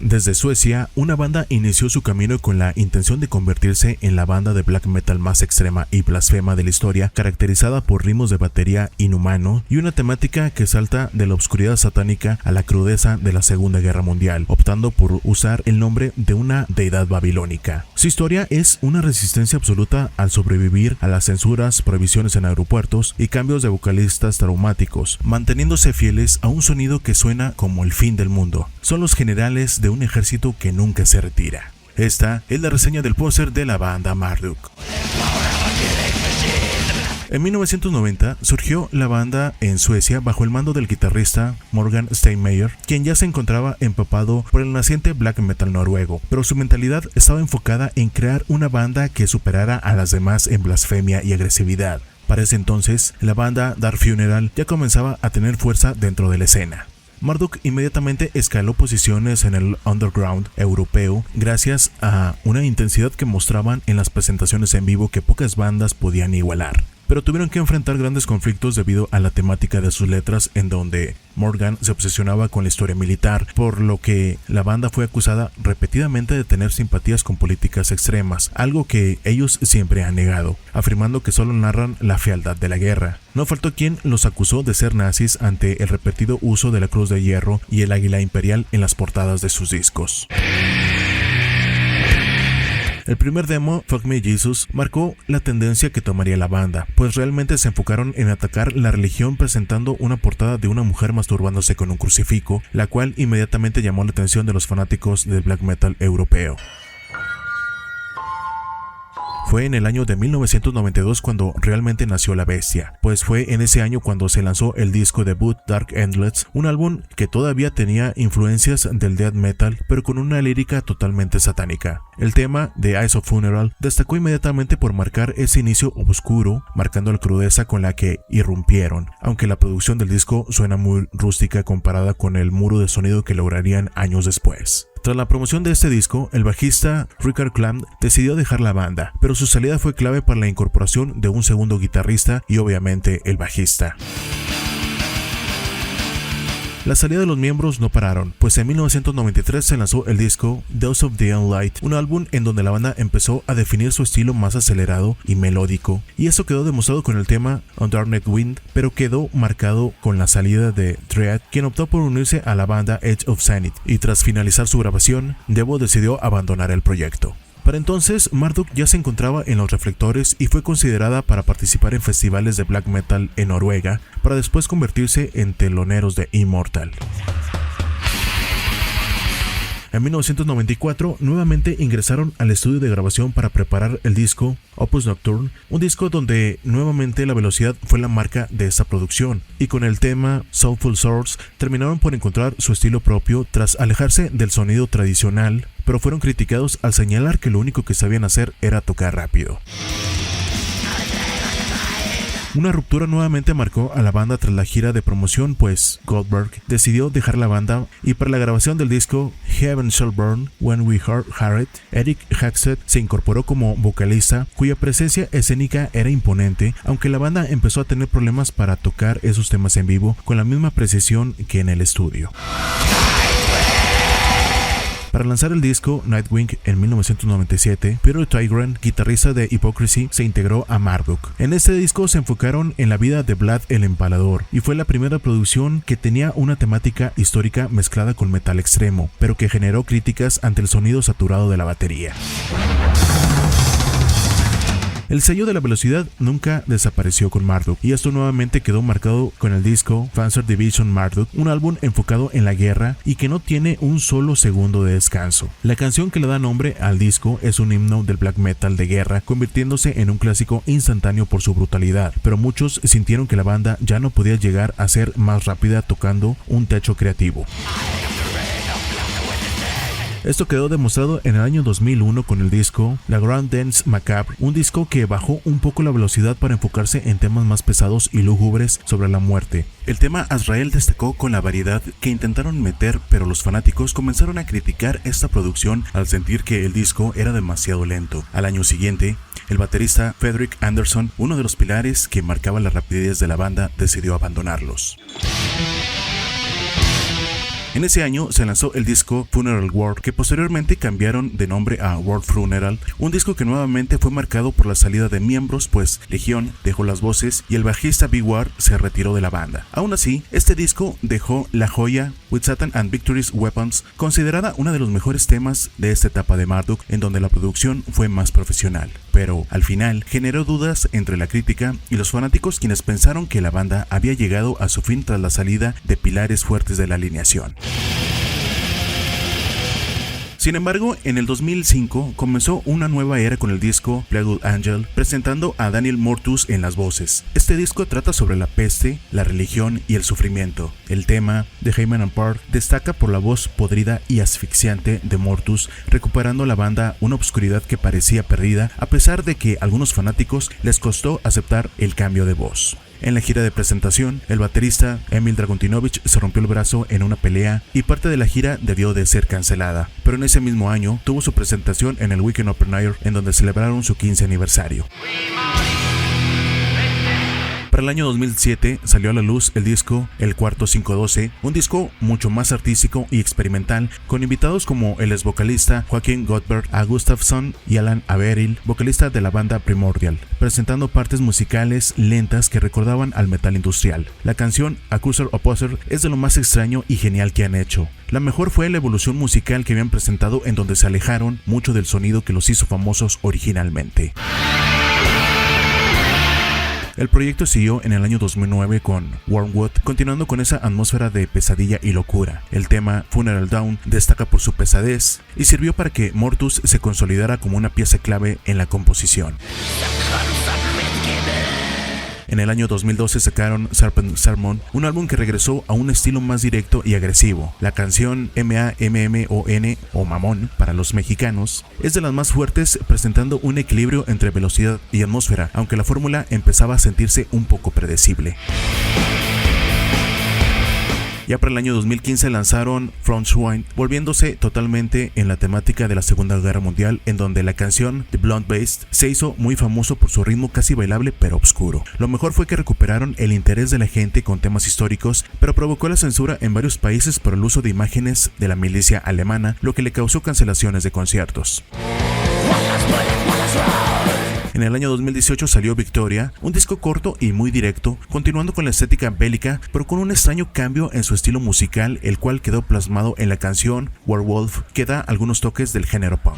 Desde Suecia, una banda inició su camino con la intención de convertirse en la banda de black metal más extrema y blasfema de la historia, caracterizada por ritmos de batería inhumano y una temática que salta de la oscuridad satánica a la crudeza de la Segunda Guerra Mundial, optando por usar el nombre de una deidad babilónica. Su historia es una resistencia absoluta al sobrevivir a las censuras, prohibiciones en aeropuertos y cambios de vocalistas traumáticos, manteniéndose fieles a un sonido que suena como el fin del mundo. Son los generales de un ejército que nunca se retira. Esta es la reseña del póster de la banda Marduk. En 1990 surgió la banda en Suecia bajo el mando del guitarrista Morgan Steinmeier, quien ya se encontraba empapado por el naciente black metal noruego, pero su mentalidad estaba enfocada en crear una banda que superara a las demás en blasfemia y agresividad. Para ese entonces, la banda Dark Funeral ya comenzaba a tener fuerza dentro de la escena. Marduk inmediatamente escaló posiciones en el underground europeo gracias a una intensidad que mostraban en las presentaciones en vivo que pocas bandas podían igualar. Pero tuvieron que enfrentar grandes conflictos debido a la temática de sus letras, en donde Morgan se obsesionaba con la historia militar, por lo que la banda fue acusada repetidamente de tener simpatías con políticas extremas, algo que ellos siempre han negado, afirmando que solo narran la fealdad de la guerra. No faltó quien los acusó de ser nazis ante el repetido uso de la cruz de hierro y el águila imperial en las portadas de sus discos. El primer demo, Fuck Me Jesus, marcó la tendencia que tomaría la banda, pues realmente se enfocaron en atacar la religión presentando una portada de una mujer masturbándose con un crucifijo, la cual inmediatamente llamó la atención de los fanáticos del black metal europeo. Fue en el año de 1992 cuando realmente nació la bestia, pues fue en ese año cuando se lanzó el disco debut Dark Endless, un álbum que todavía tenía influencias del death metal, pero con una lírica totalmente satánica. El tema de Eyes of Funeral destacó inmediatamente por marcar ese inicio oscuro, marcando la crudeza con la que irrumpieron, aunque la producción del disco suena muy rústica comparada con el muro de sonido que lograrían años después. Tras la promoción de este disco, el bajista Richard Clamp decidió dejar la banda, pero su salida fue clave para la incorporación de un segundo guitarrista y obviamente el bajista. La salida de los miembros no pararon, pues en 1993 se lanzó el disco Dose of the Unlight, un álbum en donde la banda empezó a definir su estilo más acelerado y melódico, y eso quedó demostrado con el tema Undarknet Wind, pero quedó marcado con la salida de Dread, quien optó por unirse a la banda Edge of Zenith, y tras finalizar su grabación, Devo decidió abandonar el proyecto. Para entonces, Marduk ya se encontraba en los reflectores y fue considerada para participar en festivales de black metal en Noruega, para después convertirse en teloneros de Immortal. En 1994, nuevamente ingresaron al estudio de grabación para preparar el disco Opus Nocturne, un disco donde nuevamente la velocidad fue la marca de esta producción, y con el tema Soulful Source terminaron por encontrar su estilo propio tras alejarse del sonido tradicional, pero fueron criticados al señalar que lo único que sabían hacer era tocar rápido. Una ruptura nuevamente marcó a la banda tras la gira de promoción, pues Goldberg decidió dejar la banda, y para la grabación del disco Heaven Shall Burn When We Heart It, Eric Haxted se incorporó como vocalista, cuya presencia escénica era imponente, aunque la banda empezó a tener problemas para tocar esos temas en vivo con la misma precisión que en el estudio. Para lanzar el disco Nightwing en 1997, Peter Tigran, guitarrista de Hypocrisy, se integró a Marduk. En este disco se enfocaron en la vida de Vlad el Empalador, y fue la primera producción que tenía una temática histórica mezclada con metal extremo, pero que generó críticas ante el sonido saturado de la batería. El sello de la velocidad nunca desapareció con Marduk, y esto nuevamente quedó marcado con el disco Panzer Division Marduk, un álbum enfocado en la guerra y que no tiene un solo segundo de descanso. La canción que le da nombre al disco es un himno del black metal de guerra, convirtiéndose en un clásico instantáneo por su brutalidad, pero muchos sintieron que la banda ya no podía llegar a ser más rápida tocando un techo creativo. Esto quedó demostrado en el año 2001 con el disco La Grand Dance Macabre, un disco que bajó un poco la velocidad para enfocarse en temas más pesados y lúgubres sobre la muerte. El tema Azrael destacó con la variedad que intentaron meter, pero los fanáticos comenzaron a criticar esta producción al sentir que el disco era demasiado lento. Al año siguiente, el baterista Fredrik Andersson, uno de los pilares que marcaba la rapidez de la banda, decidió abandonarlos. En ese año se lanzó el disco Funeral War, que posteriormente cambiaron de nombre a World Funeral, un disco que nuevamente fue marcado por la salida de miembros, pues Legión dejó las voces y el bajista Big Ward se retiró de la banda. Aún así, este disco dejó la joya With Satan and Victory's Weapons, considerada uno de los mejores temas de esta etapa de Marduk, en donde la producción fue más profesional. Pero al final generó dudas entre la crítica y los fanáticos, quienes pensaron que la banda había llegado a su fin tras la salida de pilares fuertes de la alineación. Sin embargo, en el 2005 comenzó una nueva era con el disco Plague Angel, presentando a Daniel Mortus en las voces. Este disco trata sobre la peste, la religión y el sufrimiento. El tema de Hyman and Park destaca por la voz podrida y asfixiante de Mortus, recuperando a la banda una obscuridad que parecía perdida, a pesar de que a algunos fanáticos les costó aceptar el cambio de voz. En la gira de presentación, el baterista Emil Draguntinovich se rompió el brazo en una pelea y parte de la gira debió de ser cancelada, pero en ese mismo año tuvo su presentación en el Weekend Open Air, en donde celebraron su 15 aniversario. Para el año 2007 salió a la luz el disco El Cuarto 512, un disco mucho más artístico y experimental, con invitados como el ex vocalista Joaquín Goldberg, A. Gustafsson y Alan Averill, vocalista de la banda Primordial, presentando partes musicales lentas que recordaban al metal industrial. La canción Accuser Opposer es de lo más extraño y genial que han hecho. La mejor fue la evolución musical que habían presentado, en donde se alejaron mucho del sonido que los hizo famosos originalmente. El proyecto siguió en el año 2009 con Wormwood, continuando con esa atmósfera de pesadilla y locura. El tema Funeral Down destaca por su pesadez y sirvió para que Mortus se consolidara como una pieza clave en la composición. En el año 2012 sacaron Serpent Sermon, un álbum que regresó a un estilo más directo y agresivo. La canción MAMMON, o Mamón para los mexicanos, es de las más fuertes, presentando un equilibrio entre velocidad y atmósfera, aunque la fórmula empezaba a sentirse un poco predecible. Ya para el año 2015 lanzaron Frontschwein, volviéndose totalmente en la temática de la Segunda Guerra Mundial, en donde la canción The Blonde Beast se hizo muy famoso por su ritmo casi bailable pero oscuro. Lo mejor fue que recuperaron el interés de la gente con temas históricos, pero provocó la censura en varios países por el uso de imágenes de la milicia alemana, lo que le causó cancelaciones de conciertos. En el año 2018 salió Victoria, un disco corto y muy directo, continuando con la estética bélica, pero con un extraño cambio en su estilo musical, el cual quedó plasmado en la canción Werewolf, que da algunos toques del género punk.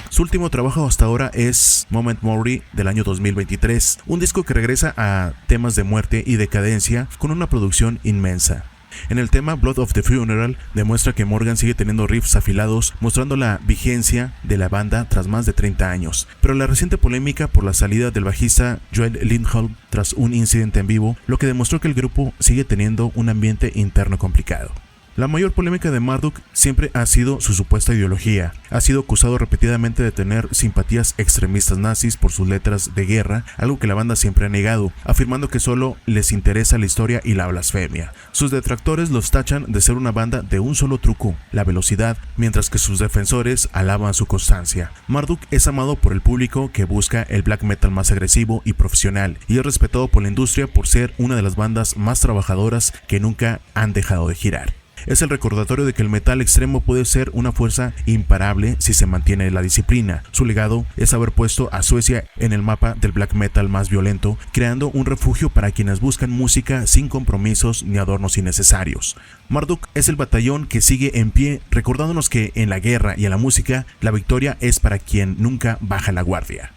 Su último trabajo hasta ahora es Moment Mori del año 2023, un disco que regresa a temas de muerte y decadencia con una producción inmensa. En el tema Blood of the Funeral demuestra que Morgan sigue teniendo riffs afilados, mostrando la vigencia de la banda tras más de 30 años. Pero la reciente polémica por la salida del bajista Joel Lindholm tras un incidente en vivo, lo que demostró que el grupo sigue teniendo un ambiente interno complicado. La mayor polémica de Marduk siempre ha sido su supuesta ideología. Ha sido acusado repetidamente de tener simpatías extremistas nazis por sus letras de guerra, algo que la banda siempre ha negado, afirmando que solo les interesa la historia y la blasfemia. Sus detractores los tachan de ser una banda de un solo truco, la velocidad, mientras que sus defensores alaban su constancia. Marduk es amado por el público que busca el black metal más agresivo y profesional, y es respetado por la industria por ser una de las bandas más trabajadoras que nunca han dejado de girar. Es el recordatorio de que el metal extremo puede ser una fuerza imparable si se mantiene la disciplina. Su legado es haber puesto a Suecia en el mapa del black metal más violento, creando un refugio para quienes buscan música sin compromisos ni adornos innecesarios. Marduk es el batallón que sigue en pie, recordándonos que en la guerra y en la música, la victoria es para quien nunca baja la guardia.